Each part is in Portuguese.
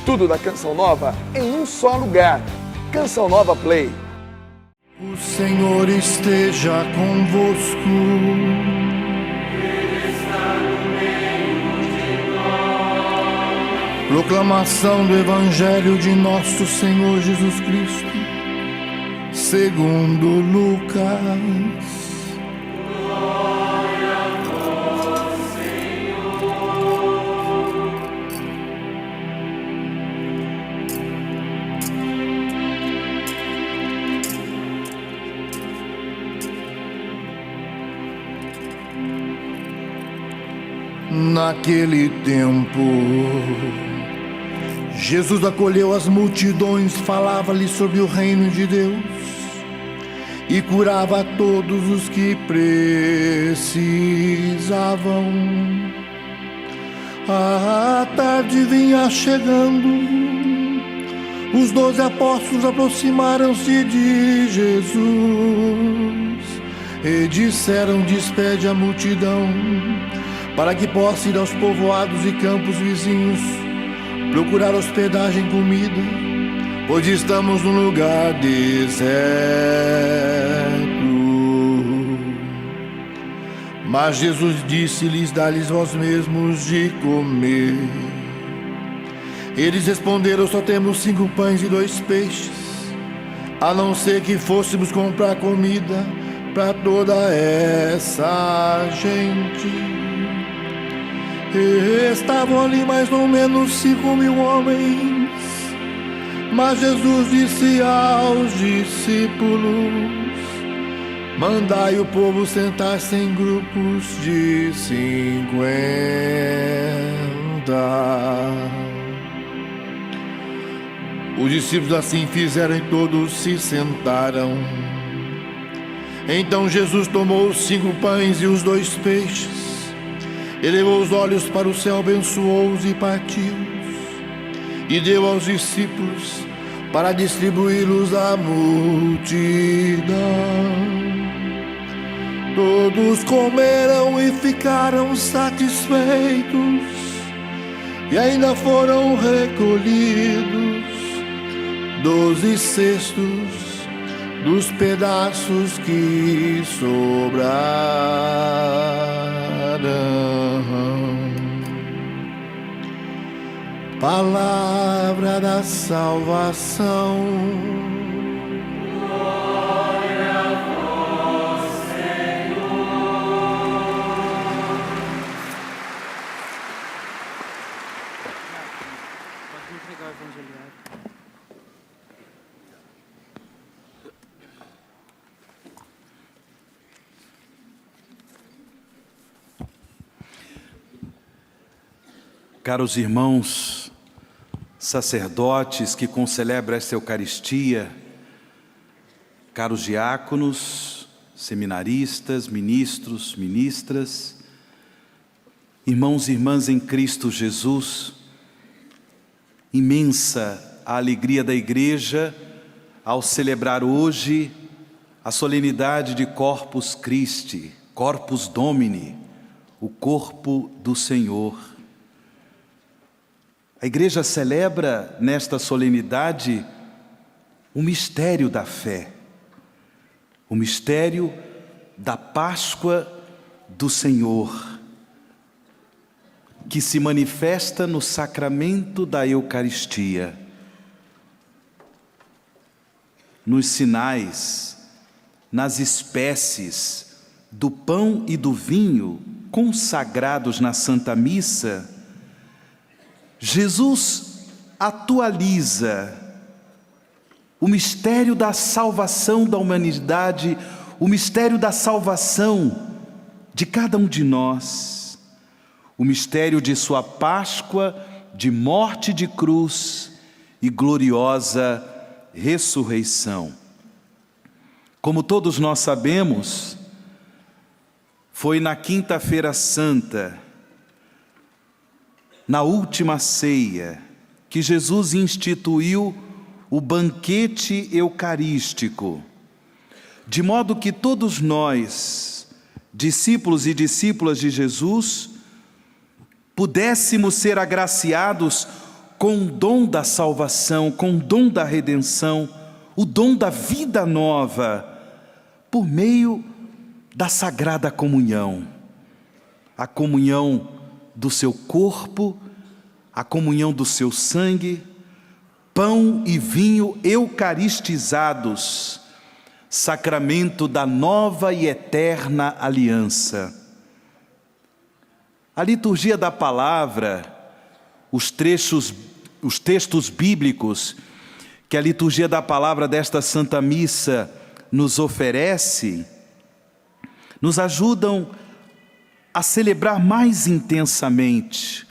Tudo da Canção Nova em um só lugar. Canção Nova Play. O Senhor esteja convosco. Ele está no meio de nós. Proclamação do Evangelho de nosso Senhor Jesus Cristo, segundo Lucas. Glória a vós, Senhor. Naquele tempo, Jesus acolheu as multidões, falava-lhes sobre o reino de Deus e curava a todos os que precisavam. A tarde vinha chegando, os 12 apóstolos aproximaram-se de Jesus e disseram: despede a multidão, para que possa ir aos povoados e campos vizinhos, procurar hospedagem e comida, pois estamos num lugar deserto. Mas Jesus disse-lhes: dá-lhes vós mesmos de comer. Eles responderam: só temos 5 pães e 2 peixes, a não ser que fôssemos comprar comida para toda essa gente. Estavam ali mais ou menos 5.000 homens. Mas Jesus disse aos discípulos: mandai o povo sentar-se em grupos de 50. Os discípulos assim fizeram e todos se sentaram. Então Jesus tomou os 5 pães e os 2 peixes, elevou os olhos para o céu, abençoou-os e partiu-os, e deu aos discípulos para distribuí-los à multidão. Todos comeram e ficaram satisfeitos, e ainda foram recolhidos 12 cestos dos pedaços que sobraram. Palavra da salvação. Glória a vós, Senhor. Pode entregar o evangelho. Caros irmãos sacerdotes que concelebram esta Eucaristia, caros diáconos, seminaristas, ministros, ministras, irmãos e irmãs em Cristo Jesus, imensa a alegria da Igreja ao celebrar hoje a solenidade de Corpus Christi, Corpus Domini, o corpo do Senhor. A Igreja celebra nesta solenidade o mistério da fé, o mistério da Páscoa do Senhor, que se manifesta no sacramento da Eucaristia, nos sinais, nas espécies do pão e do vinho consagrados na Santa Missa. Jesus atualiza o mistério da salvação da humanidade, o mistério da salvação de cada um de nós, o mistério de sua Páscoa, de morte de cruz e gloriosa ressurreição. Como todos nós sabemos, foi na Quinta-feira Santa, na última ceia, que Jesus instituiu o banquete eucarístico, de modo que todos nós, discípulos e discípulas de Jesus, pudéssemos ser agraciados com o dom da salvação, com o dom da redenção, o dom da vida nova, por meio da sagrada comunhão, a comunhão do seu corpo, a comunhão do seu sangue, pão e vinho eucaristizados, sacramento da nova e eterna aliança. A liturgia da palavra, os textos bíblicos que a liturgia da palavra desta Santa Missa nos oferece, nos ajudam a celebrar mais intensamente,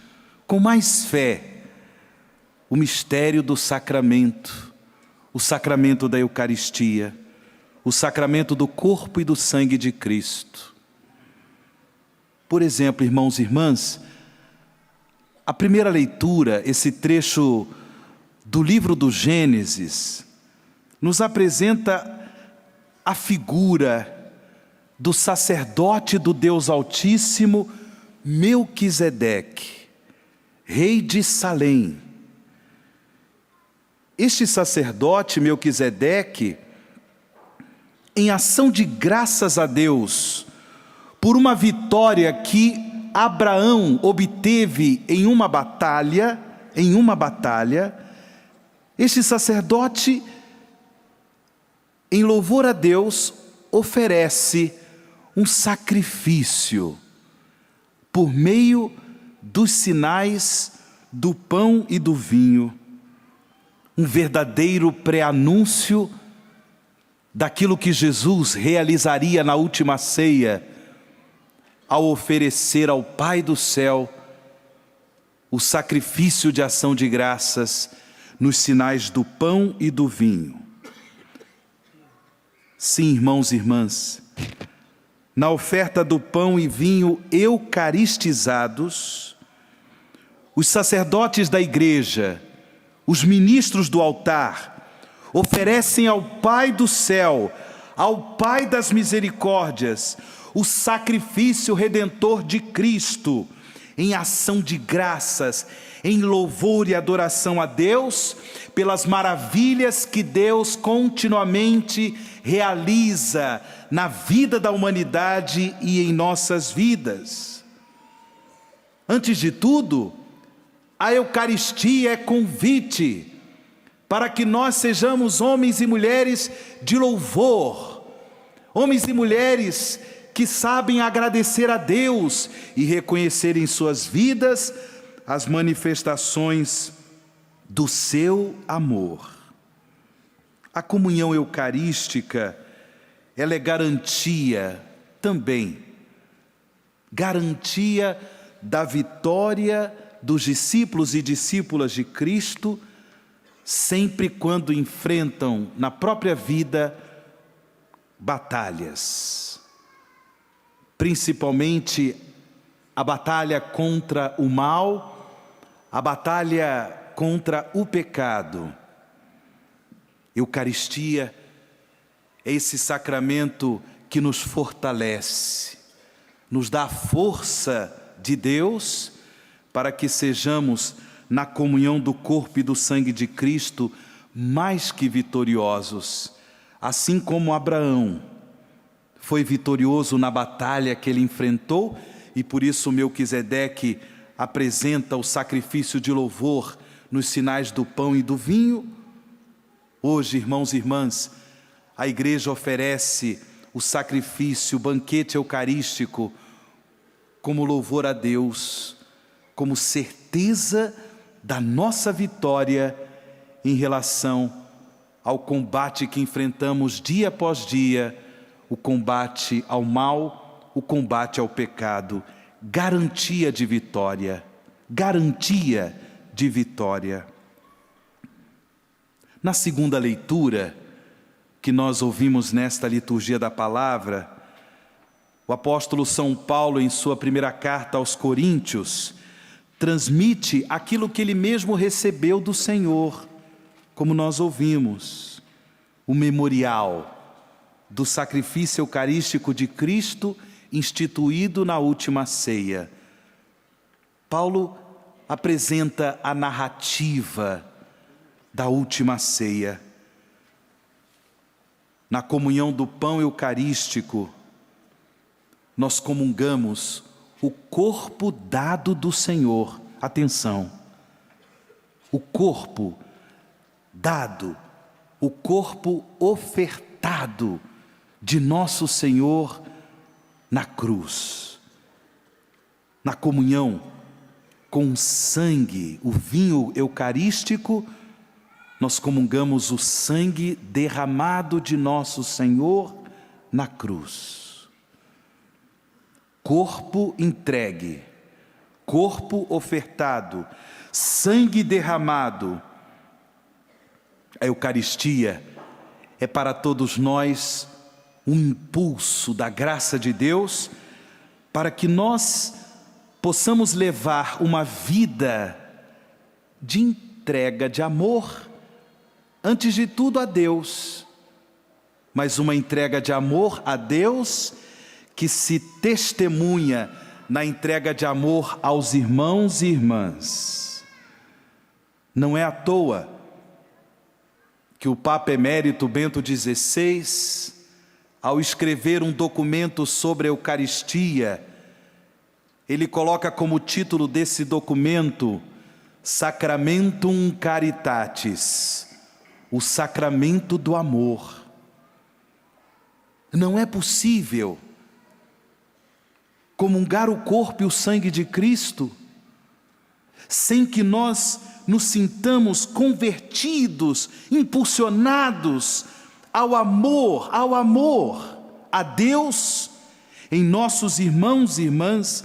com mais fé, o mistério do sacramento, o sacramento da Eucaristia, o sacramento do corpo e do sangue de Cristo. Por exemplo, irmãos e irmãs, a primeira leitura, esse trecho do livro do Gênesis, nos apresenta a figura do sacerdote do Deus Altíssimo, Melquisedeque, rei de Salém. Este sacerdote, Melquisedeque, em ação de graças a Deus, por uma vitória que Abraão obteve em uma batalha, este sacerdote, em louvor a Deus, oferece um sacrifício por meio dos sinais do pão e do vinho, um verdadeiro pré-anúncio daquilo que Jesus realizaria na última ceia, ao oferecer ao Pai do céu o sacrifício de ação de graças nos sinais do pão e do vinho. Sim, irmãos e irmãs, na oferta do pão e vinho eucaristizados, os sacerdotes da igreja, os ministros do altar, oferecem ao Pai do céu, ao Pai das misericórdias, o sacrifício redentor de Cristo, em ação de graças, em louvor e adoração a Deus, pelas maravilhas que Deus continuamente realiza na vida da humanidade e em nossas vidas. Antes de tudo, a Eucaristia é convite para que nós sejamos homens e mulheres de louvor, homens e mulheres que sabem agradecer a Deus e reconhecer em suas vidas as manifestações do seu amor. A comunhão eucarística, ela é garantia também, garantia da vitória dos discípulos e discípulas de Cristo, sempre quando enfrentam na própria vida batalhas. Principalmente a batalha contra o mal, a batalha contra o pecado. Eucaristia é esse sacramento que nos fortalece, nos dá a força de Deus para que sejamos, na comunhão do corpo e do sangue de Cristo, mais que vitoriosos, assim como Abraão foi vitorioso na batalha que ele enfrentou, e por isso Melquisedeque apresenta o sacrifício de louvor nos sinais do pão e do vinho. Hoje, irmãos e irmãs, a igreja oferece o sacrifício, o banquete eucarístico, como louvor a Deus, como certeza da nossa vitória em relação ao combate que enfrentamos dia após dia, o combate ao mal, o combate ao pecado, garantia de vitória, garantia de vitória. Na segunda leitura que nós ouvimos nesta liturgia da palavra, o apóstolo São Paulo, em sua primeira carta aos Coríntios, transmite aquilo que ele mesmo recebeu do Senhor, como nós ouvimos, o memorial do sacrifício eucarístico de Cristo instituído na última ceia. Paulo apresenta a narrativa da última ceia. Na comunhão do pão eucarístico, nós comungamos o corpo dado do Senhor. Atenção, o corpo dado, o corpo ofertado de nosso Senhor na cruz. Na comunhão com o sangue, o vinho eucarístico, nós comungamos o sangue derramado de nosso Senhor na cruz. Corpo entregue, corpo ofertado, sangue derramado. A Eucaristia é para todos nós um impulso da graça de Deus para que nós possamos levar uma vida de entrega, de amor, antes de tudo a Deus, mas uma entrega de amor a Deus que se testemunha na entrega de amor aos irmãos e irmãs. Não é à toa que o Papa Emérito Bento XVI, ao escrever um documento sobre a Eucaristia, ele coloca como título desse documento Sacramentum Caritatis, o sacramento do amor. Não é possível comungar o corpo e o sangue de Cristo sem que nós nos sintamos convertidos, impulsionados ao amor a Deus em nossos irmãos e irmãs,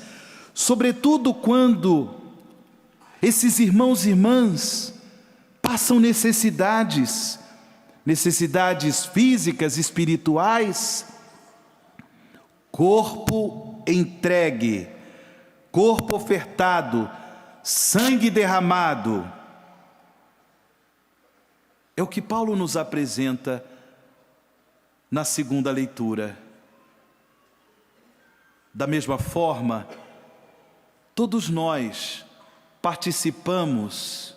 sobretudo quando esses irmãos e irmãs passam necessidades físicas, espirituais. Corpo entregue, corpo ofertado, sangue derramado. É o que Paulo nos apresenta na segunda leitura. Da mesma forma, todos nós participamos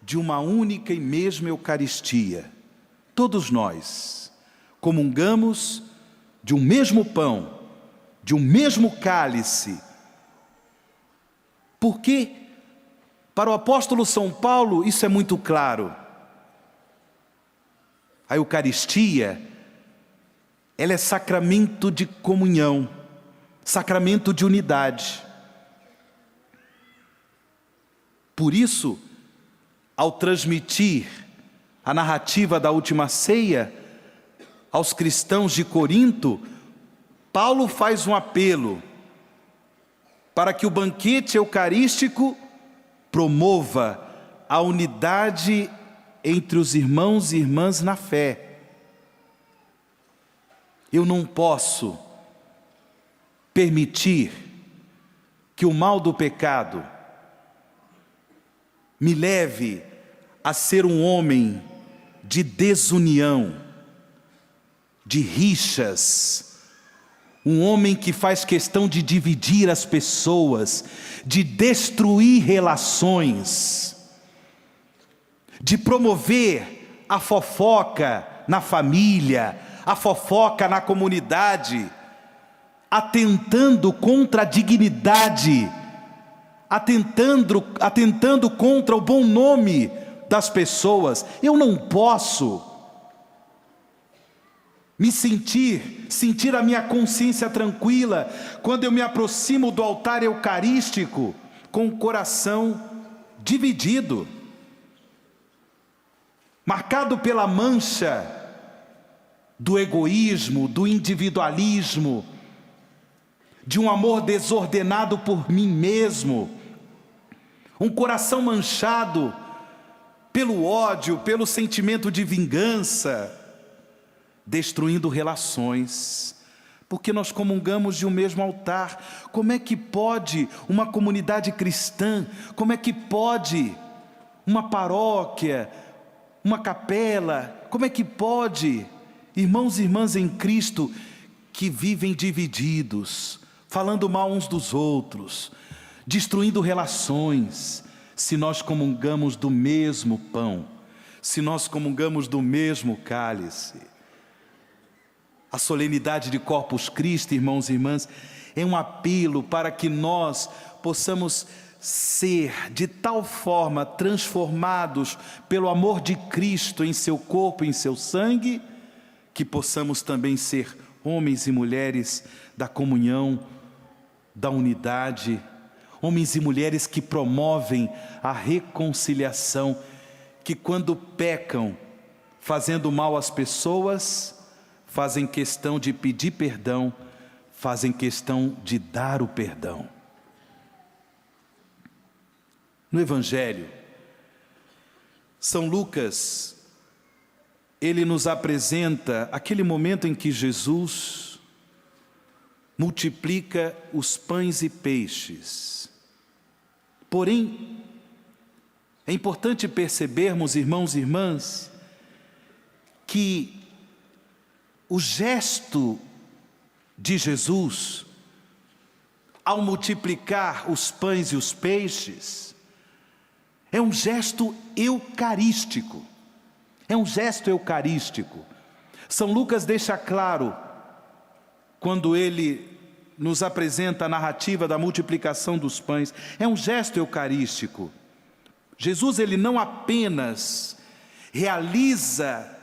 de uma única e mesma Eucaristia. Todos nós comungamos de um mesmo pão, de um mesmo cálice. Porque, para o apóstolo São Paulo, isso é muito claro. A Eucaristia, ela é sacramento de comunhão, sacramento de unidade. Por isso, ao transmitir a narrativa da última ceia aos cristãos de Corinto, Paulo faz um apelo para que o banquete eucarístico promova a unidade entre os irmãos e irmãs na fé. Eu não posso permitir que o mal do pecado me leve a ser um homem de desunião, de rixas, um homem que faz questão de dividir as pessoas, de destruir relações, de promover a fofoca na família, a fofoca na comunidade, atentando contra a dignidade, atentando contra o bom nome das pessoas. Eu não posso sentir a minha consciência tranquila quando eu me aproximo do altar eucarístico com o coração dividido, marcado pela mancha do egoísmo, do individualismo, de um amor desordenado por mim mesmo, um coração manchado pelo ódio, pelo sentimento de vingança, destruindo relações, porque nós comungamos de um mesmo altar. Como é que pode uma comunidade cristã, como é que pode uma paróquia, uma capela, como é que pode irmãos e irmãs em Cristo que vivem divididos, falando mal uns dos outros, destruindo relações, se nós comungamos do mesmo pão, se nós comungamos do mesmo cálice. A solenidade de Corpus Christi, irmãos e irmãs, é um apelo para que nós possamos ser de tal forma transformados pelo amor de Cristo em seu corpo e em seu sangue, que possamos também ser homens e mulheres da comunhão, da unidade, homens e mulheres que promovem a reconciliação, que quando pecam, fazendo mal às pessoas, fazem questão de pedir perdão, fazem questão de dar o perdão. No Evangelho, São Lucas, ele nos apresenta aquele momento em que Jesus multiplica os pães e peixes. Porém, é importante percebermos, irmãos e irmãs, que o gesto de Jesus, ao multiplicar os pães e os peixes, é um gesto eucarístico. É um gesto eucarístico. São Lucas deixa claro, quando ele nos apresenta a narrativa da multiplicação dos pães, é um gesto eucarístico. Jesus, ele não apenas realiza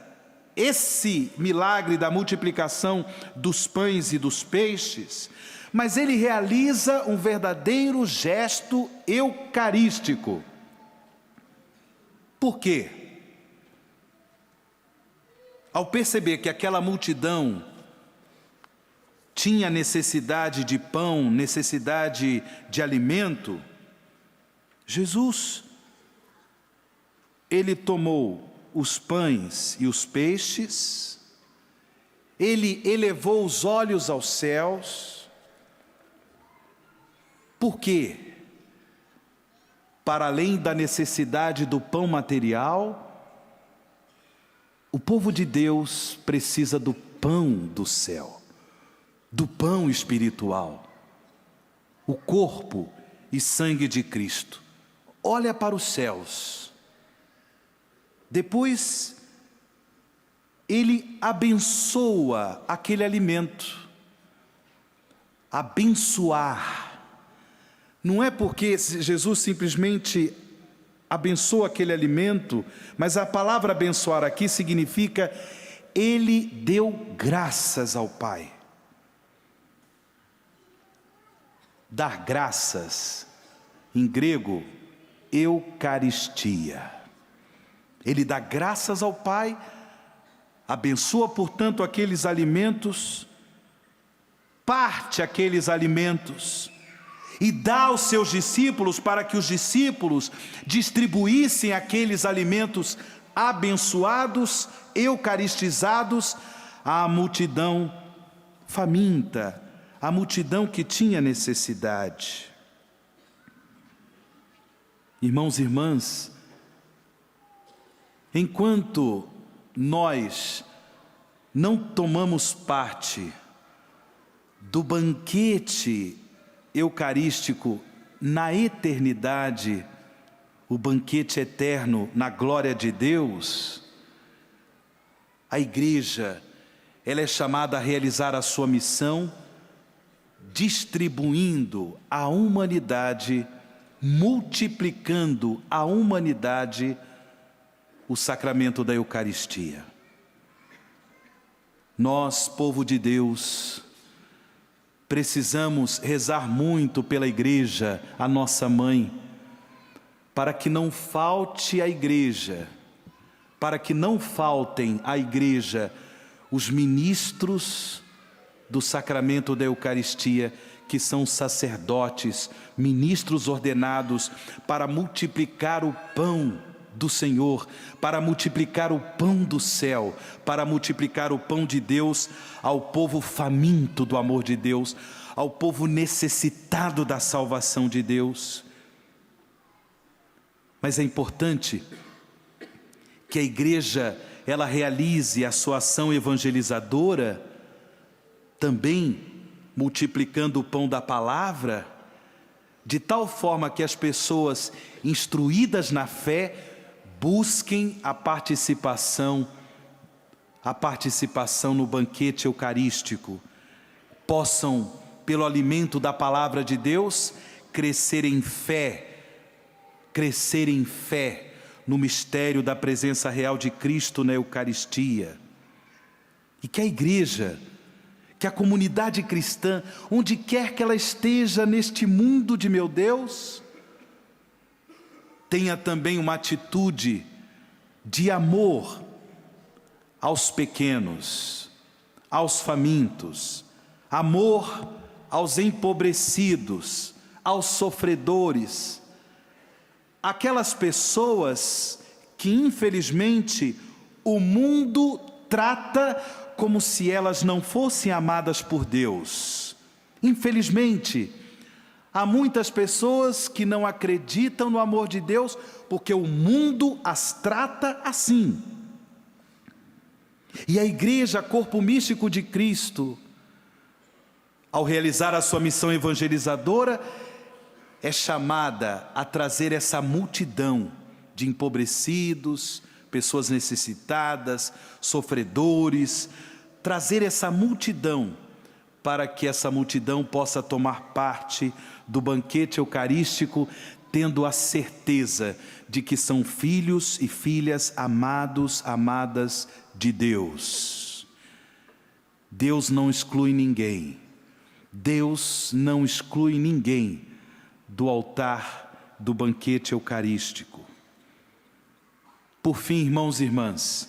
esse milagre da multiplicação dos pães e dos peixes, mas ele realiza um verdadeiro gesto eucarístico. Por quê? Ao perceber que aquela multidão tinha necessidade de pão, necessidade de alimento, Jesus, ele tomou os pães e os peixes, ele elevou os olhos aos céus. Por quê? Para além da necessidade do pão material, o povo de Deus precisa do pão do céu, do pão espiritual, o corpo e sangue de Cristo. Olha para os céus. Depois, ele abençoa aquele alimento. Abençoar. Não é porque Jesus simplesmente abençoa aquele alimento, mas a palavra abençoar aqui significa ele deu graças ao Pai. Dar graças, em grego, eucaristia. Ele dá graças ao Pai, abençoa, portanto, aqueles alimentos, parte aqueles alimentos e dá aos seus discípulos para que os discípulos distribuíssem aqueles alimentos abençoados, eucaristizados à multidão faminta, à multidão que tinha necessidade. Irmãos e irmãs, enquanto nós não tomamos parte do banquete eucarístico na eternidade, o banquete eterno na glória de Deus, a igreja, ela é chamada a realizar a sua missão, distribuindo à humanidade, multiplicando à humanidade o sacramento da Eucaristia. Nós, povo de Deus, precisamos rezar muito pela igreja, a nossa mãe, para que não falte à igreja, para que não faltem à igreja os ministros do sacramento da Eucaristia, que são sacerdotes, ministros ordenados para multiplicar o pão do Senhor, para multiplicar o pão do céu, para multiplicar o pão de Deus ao povo faminto do amor de Deus, ao povo necessitado da salvação de Deus. Mas é importante que a igreja, ela realize a sua ação evangelizadora, também multiplicando o pão da palavra, de tal forma que as pessoas instruídas na fé busquem a participação no banquete eucarístico, possam, pelo alimento da palavra de Deus, crescer em fé no mistério da presença real de Cristo na Eucaristia. E que a igreja, que a comunidade cristã, onde quer que ela esteja neste mundo de meu Deus, tenha também uma atitude de amor aos pequenos, aos famintos, amor aos empobrecidos, aos sofredores, aquelas pessoas que infelizmente o mundo trata como se elas não fossem amadas por Deus. Infelizmente, há muitas pessoas que não acreditam no amor de Deus porque o mundo as trata assim. E a igreja, corpo místico de Cristo, ao realizar a sua missão evangelizadora, é chamada a trazer essa multidão de empobrecidos, pessoas necessitadas, sofredores, trazer essa multidão para que essa multidão possa tomar parte do banquete eucarístico, tendo a certeza de que são filhos e filhas amados, amadas de Deus. Deus não exclui ninguém. Deus não exclui ninguém do altar do banquete eucarístico. Por fim, irmãos e irmãs,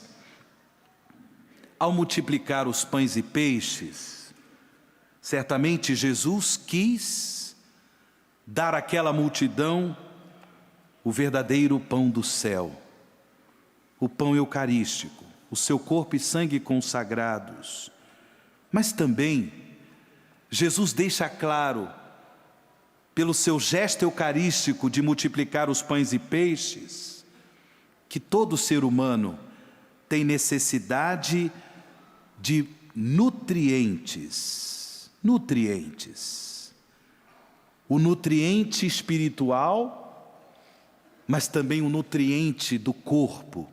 ao multiplicar os pães e peixes, certamente Jesus quis dar àquela multidão o verdadeiro pão do céu, o pão eucarístico, o seu corpo e sangue consagrados. Mas também Jesus deixa claro, pelo seu gesto eucarístico de multiplicar os pães e peixes, que todo ser humano tem necessidade de nutrientes. O nutriente espiritual, mas também o nutriente do corpo.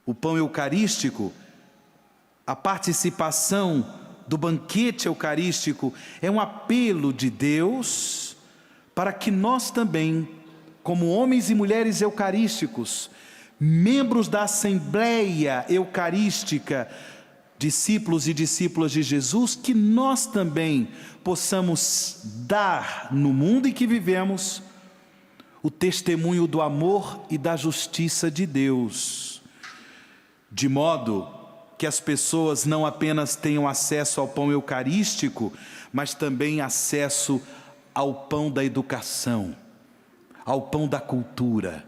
O pão eucarístico, a participação do banquete eucarístico é um apelo de Deus para que nós também, como homens e mulheres eucarísticos, membros da Assembleia Eucarística, discípulos e discípulas de Jesus, que nós também possamos dar no mundo em que vivemos o testemunho do amor e da justiça de Deus, de modo que as pessoas não apenas tenham acesso ao pão eucarístico, mas também acesso ao pão da educação, ao pão da cultura,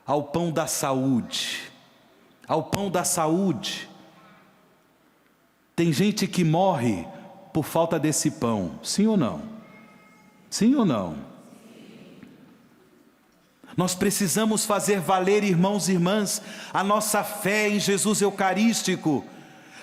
ao pão da saúde, ao pão da saúde. Tem gente que morre por falta desse pão, sim ou não? Sim ou não? Nós precisamos fazer valer, irmãos e irmãs, a nossa fé em Jesus Eucarístico,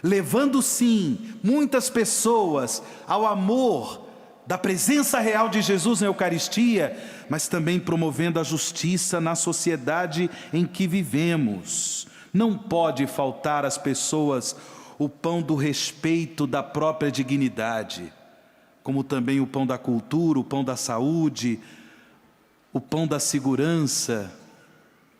levando sim muitas pessoas ao amor da presença real de Jesus na Eucaristia, mas também promovendo a justiça na sociedade em que vivemos. Não pode faltar às pessoas o pão do respeito da própria dignidade, como também o pão da cultura, o pão da saúde, o pão da segurança,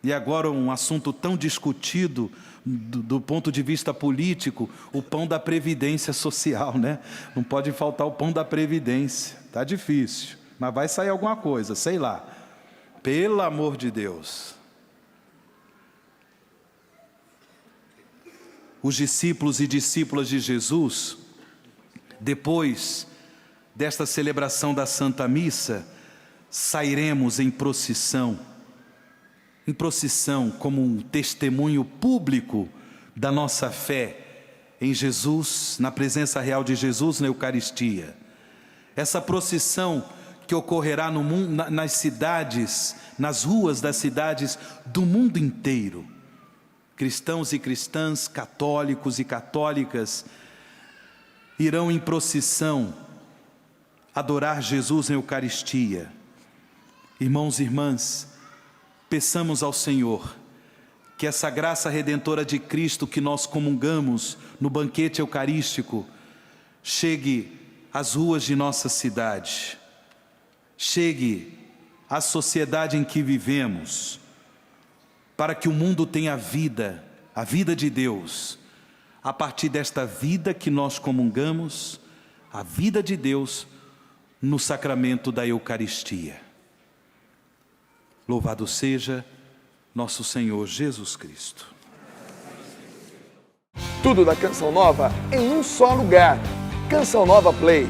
e agora um assunto tão discutido do ponto de vista político, o pão da previdência social, né? Não pode faltar o pão da previdência, tá difícil, mas vai sair alguma coisa, sei lá, pelo amor de Deus. Os discípulos e discípulas de Jesus, depois desta celebração da Santa Missa, sairemos em procissão como um testemunho público da nossa fé em Jesus, na presença real de Jesus na Eucaristia. Essa procissão que ocorrerá no mundo, nas cidades, nas ruas das cidades do mundo inteiro. Cristãos e cristãs, católicos e católicas irão em procissão adorar Jesus em Eucaristia. Irmãos e irmãs, peçamos ao Senhor que essa graça redentora de Cristo que nós comungamos no banquete eucarístico chegue às ruas de nossa cidade, chegue à sociedade em que vivemos, para que o mundo tenha vida, a vida de Deus, a partir desta vida que nós comungamos, a vida de Deus no sacramento da Eucaristia. Louvado seja nosso Senhor Jesus Cristo. Tudo da Canção Nova em um só lugar. Canção Nova Play.